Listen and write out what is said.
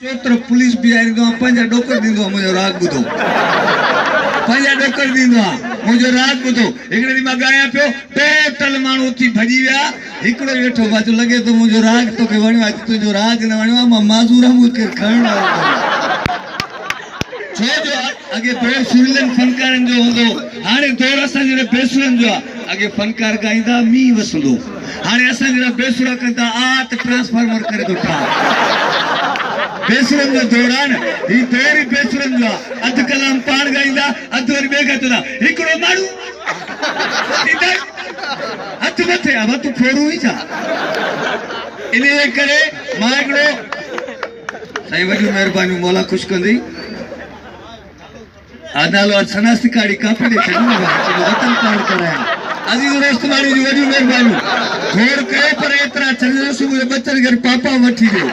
चोत्र police भी आई दो पंजा डोकर दींदो मुझे राग बुधो पंजा डोकर दींदो मुझे राग बुधो एकड़े दी मां गाया पियो टोटल माण्हू उथी भजी विया हिकड़ो वेठो बाजू लगे तो मुझे राग तो के वणियो आज तुजो राग न वणियो मां माजूरा मुके खण छो जो अगे दौर सुरलन फनकारन जो होंदो हाने दौर असन जे बेसुरन जो अगे फनकार गाइंदा मी वसंदो हाने असन जे बेसुरा कंदा आत ट्रांसफार्मर करे तो ठा बेसुरन जो दौरान ही दौर बेसुरन जो अध कलाम पाण गाइंदा अध वरी बेगा तदा हिकड़ो माण्हू हथ मथे अब तू फोरू ही छा इने करे मां हिकड़ो सही वडी मेहरबानी मौला खुश कंदी आदालो सनास्ती काड़ी काफी दे छड़ी वतन पार कराया अजीज दोस्त मारी जी वडी मेहरबानी घोर करे पर एतरा चलना सुबह बच्चन घर पापा वठी दे